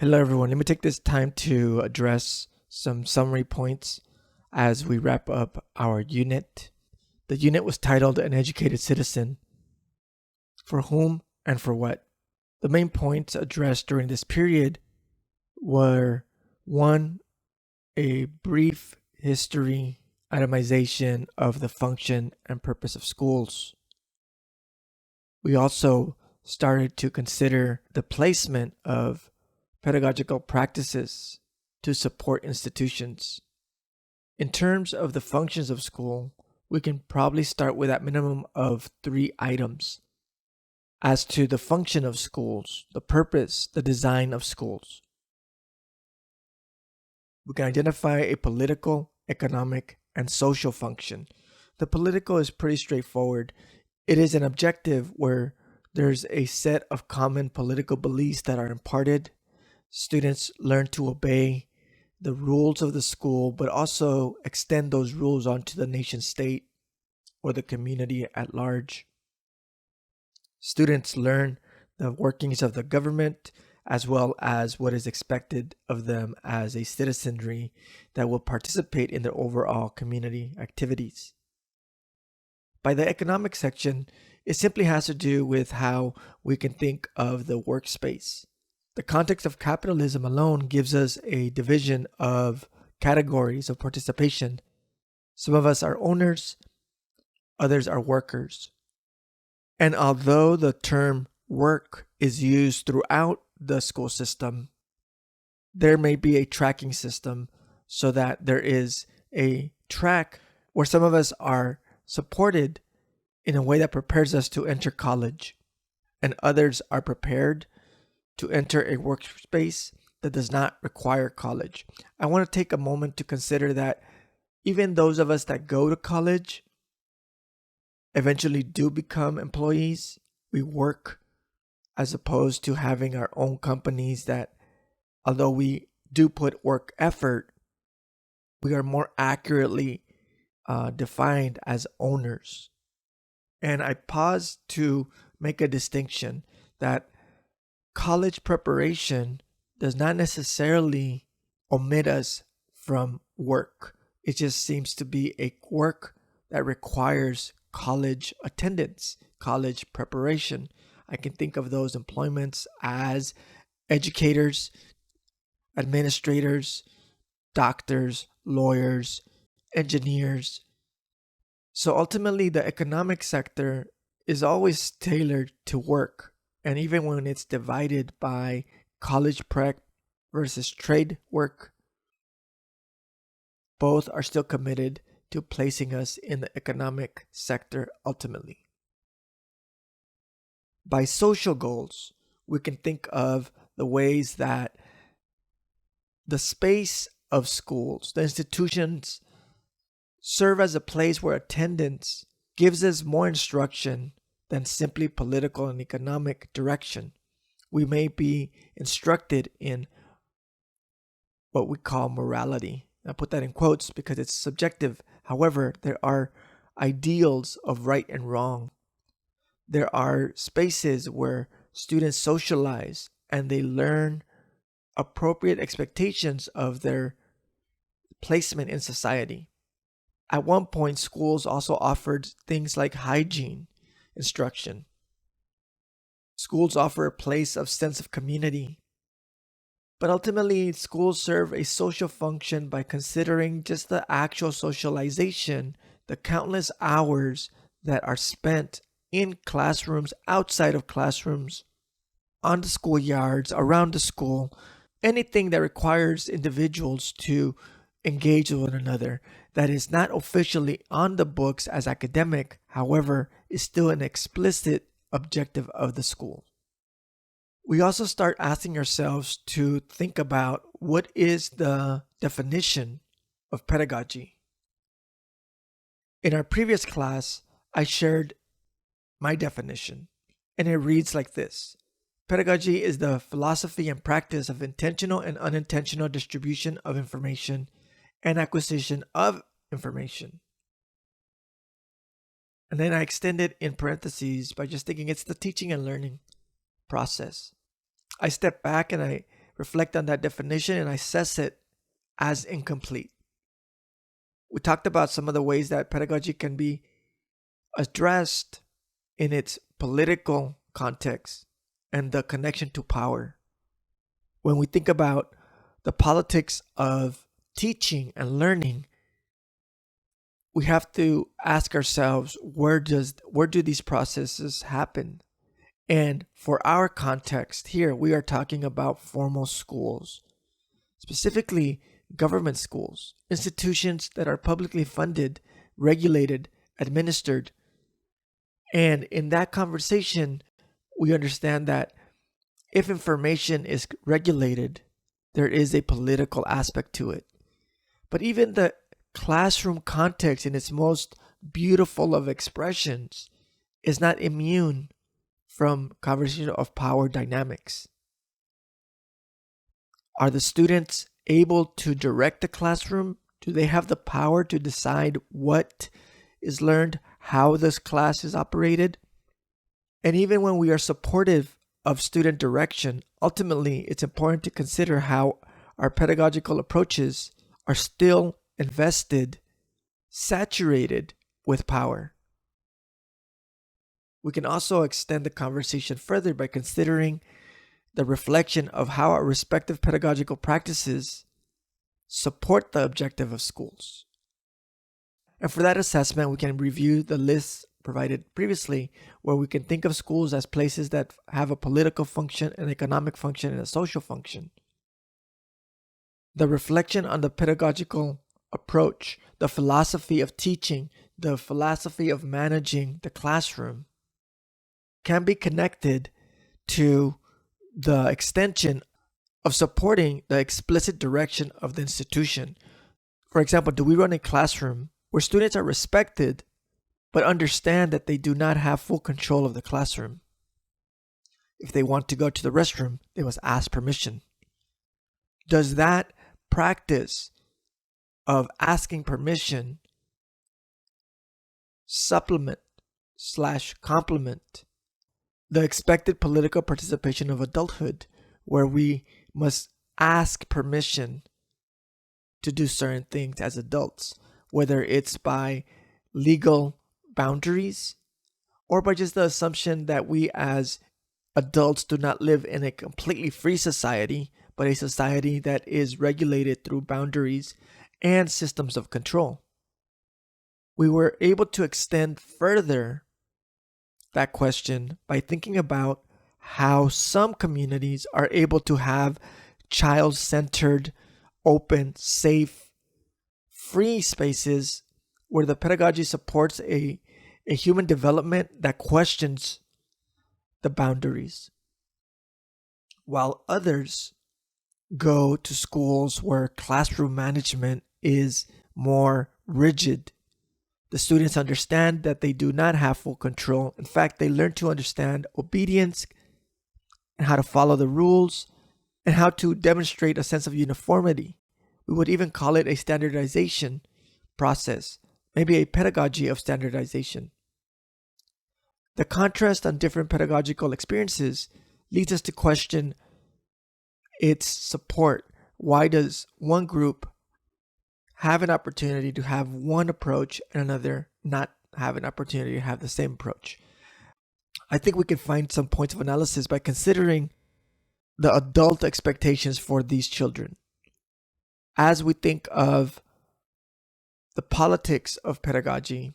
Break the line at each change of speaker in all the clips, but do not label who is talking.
Hello, everyone. Let me take this time to address some summary points as we wrap up our unit. The unit was titled An Educated Citizen. For whom and for what? The main points addressed during this period were 1. A brief history, itemization of the function and purpose of schools. We also started to consider the placement of pedagogical practices to support institutions. In terms of the functions of school, we can probably start with a minimum of 3 items. As to the function of schools, the purpose, the design of schools, we can identify a political, economic, and social function. The political is pretty straightforward. It is an objective where there's a set of common political beliefs that are imparted. Students learn to obey the rules of the school, but also extend those rules onto the nation state or the community at large. Students learn the workings of the government as well as what is expected of them as a citizenry that will participate in their overall community activities. By the economic section, it simply has to do with how we can think of the workspace. The context of capitalism alone gives us a division of categories of participation. Some of us are owners, others are workers. And although the term work is used throughout the school system, there may be a tracking system so that there is a track where some of us are supported in a way that prepares us to enter college, and others are prepared to enter a workspace that does not require college. I want to take a moment to consider that even those of us that go to college eventually do become employees. We work as opposed to having our own companies that, although we do put work effort, we are more accurately defined as owners. And I pause to make a distinction that college preparation does not necessarily omit us from work. It just seems to be a work that requires college attendance, college preparation. I can think of those employments as educators, administrators, doctors, lawyers, engineers. So ultimately, the economic sector is always tailored to work. And even when it's divided by college prep versus trade work, both are still committed to placing us in the economic sector ultimately. By social goals, we can think of the ways that the space of schools, the institutions, serve as a place where attendance gives us more instruction than simply political and economic direction. We may be instructed in what we call morality. I put that in quotes because it's subjective. However, there are ideals of right and wrong. There are spaces where students socialize and they learn appropriate expectations of their placement in society. At one point, schools also offered things like hygiene instruction. Schools offer a place of sense of community. But ultimately, schools serve a social function by considering just the actual socialization, the countless hours that are spent in classrooms, outside of classrooms, on the schoolyards, around the school, anything that requires individuals to engage with one another that is not officially on the books as academic, however, is still an explicit objective of the school. We also start asking ourselves to think about what is the definition of pedagogy. In our previous class, I shared my definition, and it reads like this. Pedagogy is the philosophy and practice of intentional and unintentional distribution of information and acquisition of information. And then I extend it in parentheses by just thinking it's the teaching and learning process. I step back and I reflect on that definition and assess it as incomplete. We talked about some of the ways that pedagogy can be addressed in its political context and the connection to power. When we think about the politics of teaching and learning, we have to ask ourselves, where do these processes happen? And for our context here, we are talking about formal schools, specifically government schools, institutions that are publicly funded, regulated, administered. And in that conversation, we understand that if information is regulated, there is a political aspect to it. But even the classroom context in its most beautiful of expressions is not immune from conversation of power dynamics. Are the students able to direct the classroom? Do they have the power to decide what is learned, how this class is operated? And even when we are supportive of student direction, ultimately it's important to consider how our pedagogical approaches are still invested, saturated with power. We can also extend the conversation further by considering the reflection of how our respective pedagogical practices support the objective of schools. And for that assessment, we can review the lists provided previously, where we can think of schools as places that have a political function, an economic function, and a social function. The reflection on the pedagogical approach, the philosophy of teaching, the philosophy of managing the classroom can be connected to the extension of supporting the explicit direction of the institution. For example, do we run a classroom where students are respected but understand that they do not have full control of the classroom? If they want to go to the restroom, they must ask permission. Does that practice of asking permission supplement/complement the expected political participation of adulthood, where we must ask permission to do certain things as adults, whether it's by legal boundaries or by just the assumption that we as adults do not live in a completely free society, but a society that is regulated through boundaries and systems of control. We were able to extend further that question by thinking about how some communities are able to have child-centered, open, safe, free spaces where the pedagogy supports a human development that questions the boundaries, while others go to schools where classroom management is more rigid. The students understand that they do not have full control. In fact, they learn to understand obedience and how to follow the rules and how to demonstrate a sense of uniformity. We would even call it a standardization process, maybe a pedagogy of standardization. The contrast on different pedagogical experiences leads us to question its support. Why does one group have an opportunity to have one approach and another not have an opportunity to have the same approach? I think we can find some points of analysis by considering the adult expectations for these children. As we think of the politics of pedagogy,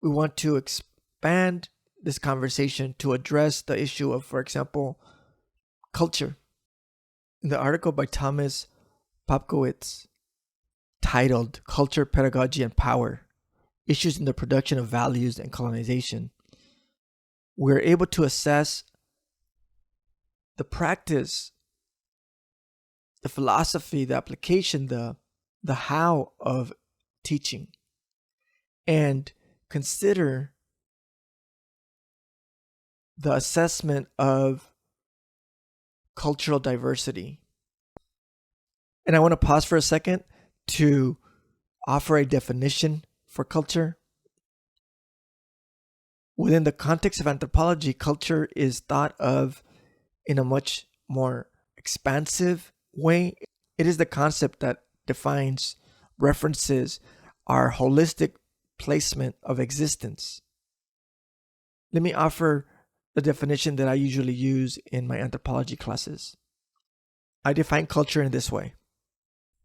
we want to expand this conversation to address the issue of, for example, culture. In the article by Thomas Popkowitz titled Culture, Pedagogy, and Power, Issues in the Production of Values and Colonization, we're able to assess the practice, the philosophy, the application, the how of teaching, and consider the assessment of cultural diversity. And I want to pause for a second to offer a definition for culture. Within the context of anthropology, culture is thought of in a much more expansive way. It is the concept that defines, references our holistic placement of existence. Let me offer the definition that I usually use in my anthropology classes. I define culture in this way.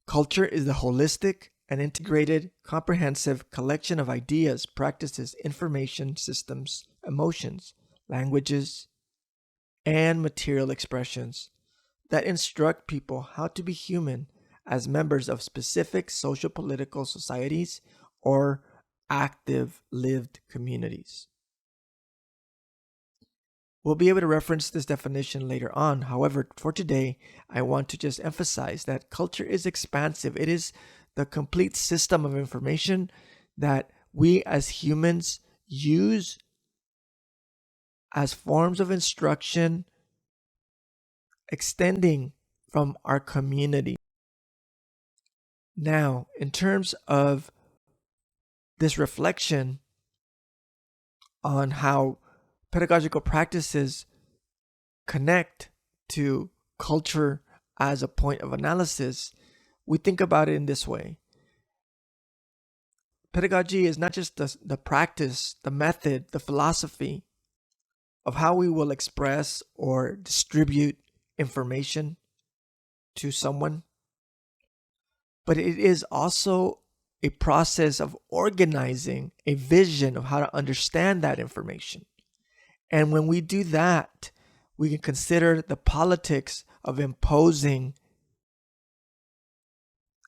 Culture is the holistic and integrated, comprehensive collection of ideas, practices, information, systems, emotions, languages, and material expressions that instruct people how to be human as members of specific social political societies or active lived communities. We'll be able to reference this definition later on. However, for today, I want to just emphasize that culture is expansive. It is the complete system of information that we as humans use as forms of instruction extending from our community. Now, in terms of this reflection on how pedagogical practices connect to culture as a point of analysis, we think about it in this way. Pedagogy is not just the practice, the method, the philosophy of how we will express or distribute information to someone, but it is also a process of organizing a vision of how to understand that information. And when we do that, we can consider the politics of imposing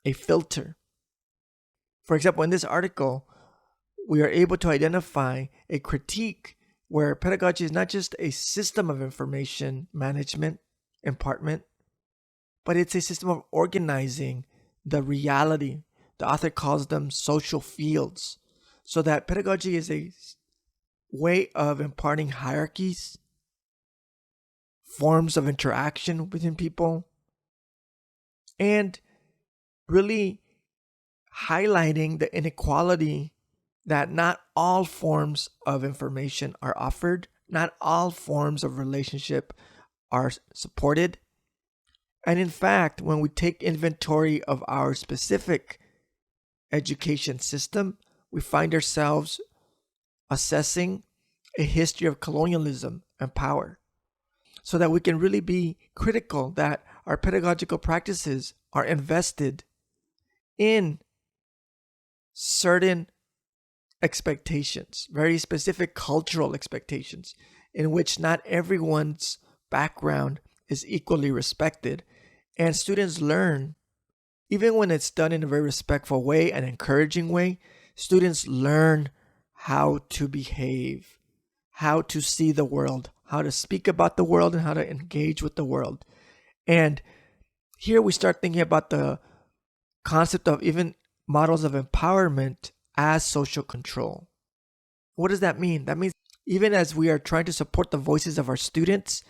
a filter. For example, in this article, we are able to identify a critique where pedagogy is not just a system of information management, impartment, but it's a system of organizing the reality. The author calls them social fields, so that pedagogy is a way of imparting hierarchies, forms of interaction within people, and really highlighting the inequality that not all forms of information are offered, not all forms of relationship are supported. And in fact, when we take inventory of our specific education system, we find ourselves assessing a history of colonialism and power, so that we can really be critical that our pedagogical practices are invested in certain expectations, very specific cultural expectations, in which not everyone's background is equally respected. And students learn, even when it's done in a very respectful way and encouraging way, students learn how to behave, how to see the world, how to speak about the world, and how to engage with the world. And here we start thinking about the concept of even models of empowerment as social control. What does that mean? That means even as we are trying to support the voices of our students,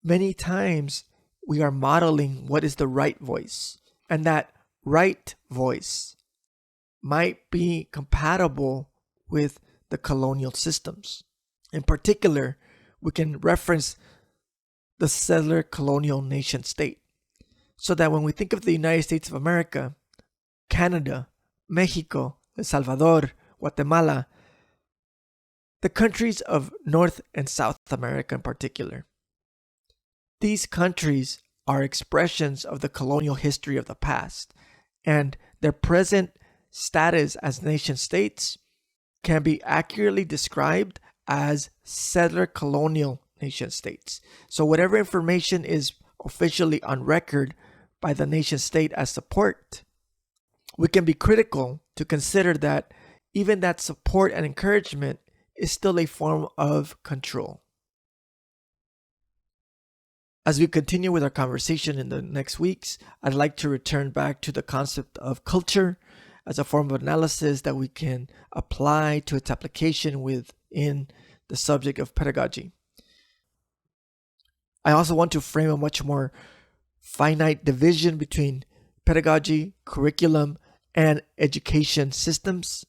many times we are modeling what is the right voice. And that right voice might be compatible with the colonial systems. In particular, we can reference the settler colonial nation state. So that when we think of the United States of America, Canada, Mexico, El Salvador, Guatemala, the countries of North and South America in particular, these countries are expressions of the colonial history of the past, and their present status as nation states can be accurately described as settler colonial nation states. So whatever information is officially on record by the nation state as support, we can be critical to consider that even that support and encouragement is still a form of control. As we continue with our conversation in the next weeks, I'd like to return back to the concept of culture as a form of analysis that we can apply to its application within the subject of pedagogy. I also want to frame a much more finite division between pedagogy, curriculum, and education systems.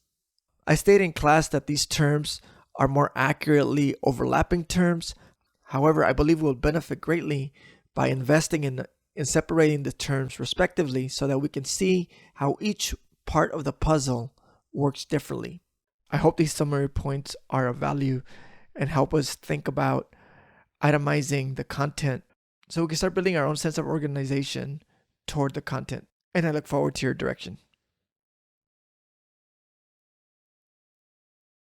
I stated in class that these terms are more accurately overlapping terms. However, I believe we'll benefit greatly by investing in separating the terms respectively so that we can see how each part of the puzzle works differently. I hope these summary points are of value and help us think about itemizing the content so we can start building our own sense of organization toward the content. And I look forward to your direction.